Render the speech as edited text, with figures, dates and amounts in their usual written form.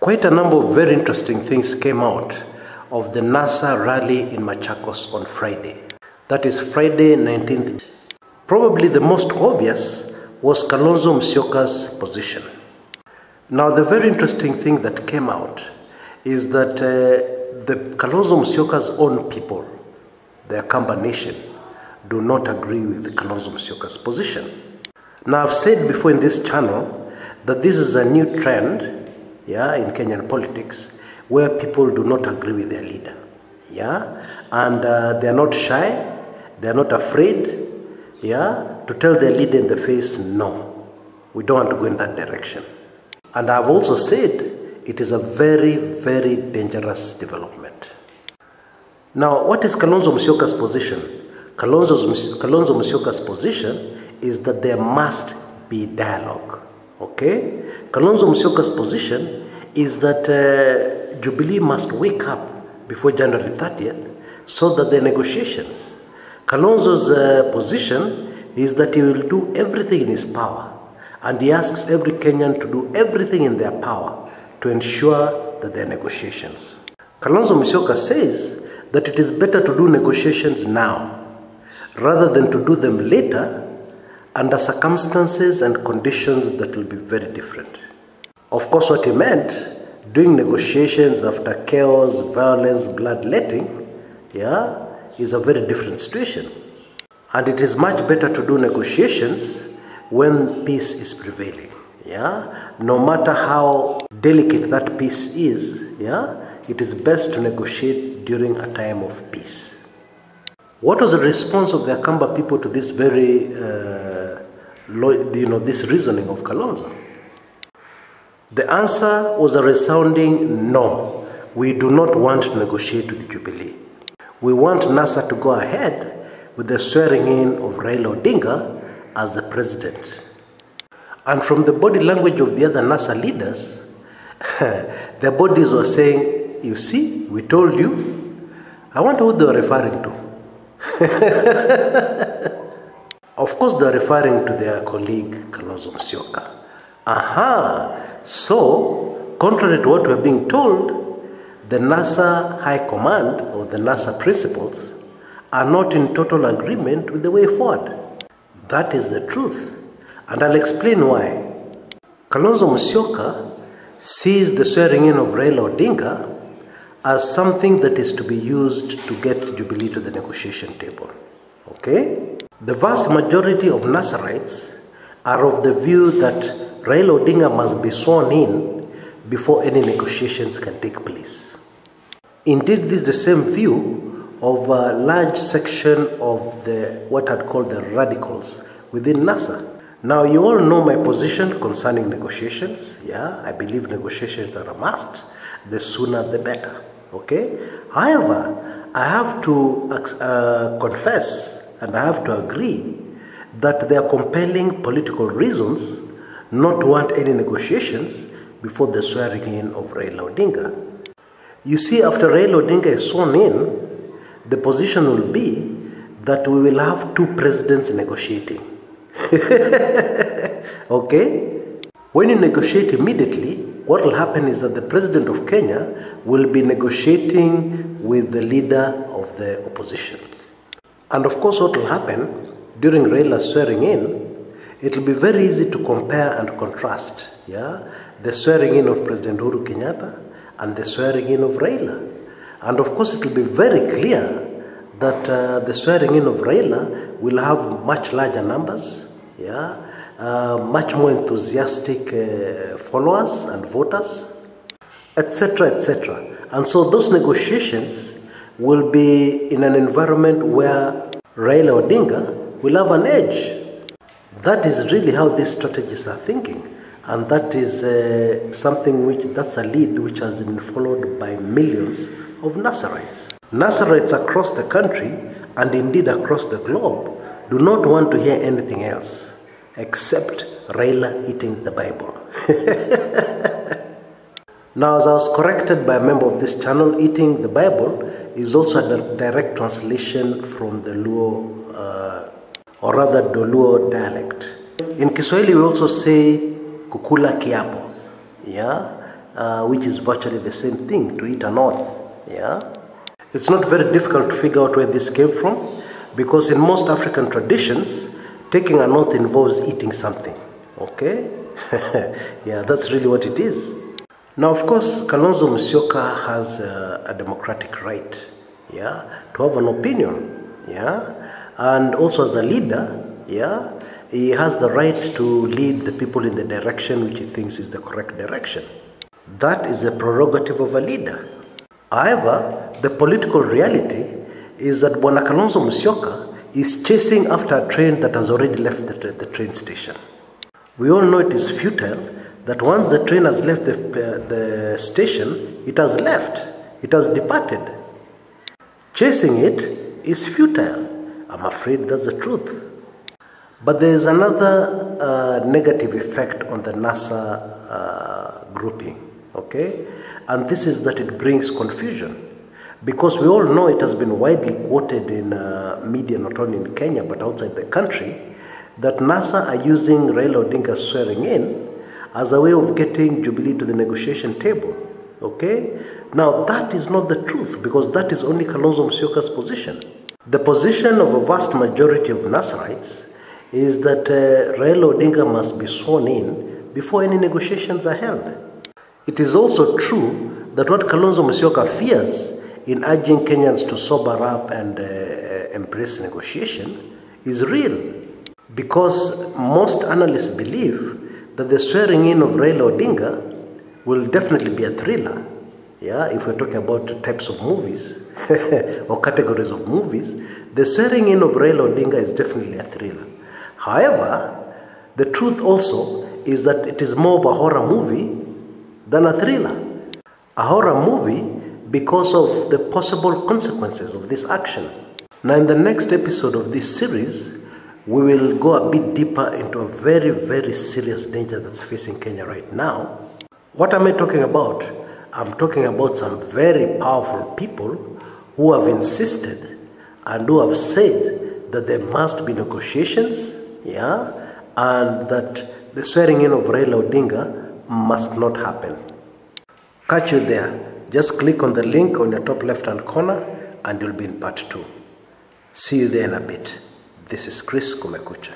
Quite a number of very interesting things came out of the NASA rally in Machakos on Friday. That is Friday 19th. Probably the most obvious was Kalonzo Musyoka's position. Now the very interesting thing that came out is that the Kalonzo Musyoka's own people, the Kamba nation, do not agree with Kalonzo Musyoka's position. Now I've said before in this channel that this is a new trend in Kenyan politics, where people do not agree with their leader, and they are not shy, they are not afraid, to tell their leader in the face, no, we don't want to go in that direction. And I've also said it is a very, very dangerous development. Now, what is Kalonzo Musyoka's position? Kalonzo Musyoka's position is that there must be dialogue. Okay? Kalonzo Musyoka's position is that Jubilee must wake up before January 30th so that the negotiations. Kalonzo's position is that he will do everything in his power, and he asks every Kenyan to do everything in their power to ensure that there are negotiations. Kalonzo Musyoka says that it is better to do negotiations now rather than to do them later under circumstances and conditions that will be very different. Of course, what he meant, doing negotiations after chaos, violence, bloodletting, is a very different situation. And it is much better to do negotiations when peace is prevailing. No matter how delicate that peace is, it is best to negotiate during a time of peace. What was the response of the Kamba people to this very, this reasoning of Kalonzo? The answer was a resounding no. We do not want to negotiate with Jubilee. We want NASA to go ahead with the swearing in of Raila Odinga as the president. And from the body language of the other NASA leaders, their bodies were saying, you see, we told you. I wonder who they were referring to. Of course, they are referring to their colleague Kalonzo Musyoka. So, contrary to what we are being told, the NASA High Command or the NASA principals are not in total agreement with the way forward. That is the truth, and I'll explain why. Kalonzo Musyoka sees the swearing in of Raila Odinga as something that is to be used to get Jubilee to the negotiation table. Okay? The vast majority of Nasarites are of the view that Raila Odinga must be sworn in before any negotiations can take place. Indeed, this is the same view of a large section of what I'd call the radicals within NASA. Now, you all know my position concerning negotiations. I believe negotiations are a must. The sooner, the better. Okay? However, I have to confess and I have to agree that there are compelling political reasons not to want any negotiations before the swearing in of Raila Odinga. You see, after Raila Odinga is sworn in, the position will be that we will have two presidents negotiating. Okay? When you negotiate immediately, what will happen is that the president of Kenya will be negotiating with the leader of the opposition. And of course, what will happen during Raila's swearing in, it will be very easy to compare and contrast, the swearing in of President Uhuru Kenyatta and the swearing in of Raila. And of course, it will be very clear that the swearing in of Raila will have much larger numbers, much more enthusiastic followers and voters, etc., etc. And so those negotiations will be in an environment where Raila Odinga will have an edge. That is really how these strategists are thinking. And that is that's a lead which has been followed by millions of Nasarites. Nasarites across the country, and indeed across the globe, do not want to hear anything else except Raila eating the Bible. Now, as I was corrected by a member of this channel, eating the Bible is also a direct translation from the Luo, or rather the Luo dialect. In Kiswahili, we also say kukula kiapo. which is virtually the same thing, to eat an oath. Yeah? It's not very difficult to figure out where this came from, because in most African traditions, taking an oath involves eating something. Okay? Yeah, that's really what it is. Now, of course, Kalonzo Musyoka has a democratic right, yeah, to have an opinion, yeah, and also as a leader, yeah, he has the right to lead the people in the direction which he thinks is the correct direction. That is the prerogative of a leader. However, the political reality is that Bwana Kalonzo Musyoka is chasing after a train that has already left the train station. We all know it is futile, that once the train has left the station, it has left, it has departed. Chasing it is futile. I'm afraid that's the truth. But there is another negative effect on the NASA grouping, okay? And this is that it brings confusion. Because we all know it has been widely quoted in media, not only in Kenya, but outside the country, that NASA are using Raila Odinga's swearing in as a way of getting Jubilee to the negotiation table, okay? Now, that is not the truth, because that is only Kalonzo Musyoka's position. The position of a vast majority of Nasarites is that Raila Odinga must be sworn in before any negotiations are held. It is also true that what Kalonzo Musyoka fears in urging Kenyans to sober up and embrace negotiation is real, because most analysts believe that the swearing in of Raila Odinga will definitely be a thriller. Yeah, if we're talking about types of movies or categories of movies, the swearing in of Raila Odinga is definitely a thriller. However, the truth also is that it is more of a horror movie than a thriller. A horror movie because of the possible consequences of this action. Now, in the next episode of this series, we will go a bit deeper into a very, very serious danger that's facing Kenya right now. What am I talking about? I'm talking about some very powerful people who have insisted and who have said that there must be negotiations, yeah, and that the swearing in of Raila Odinga must not happen. Catch you there. Just click on the link on your top left-hand corner and you'll be in part 2. See you there in a bit. This is Kshs Kumekucha.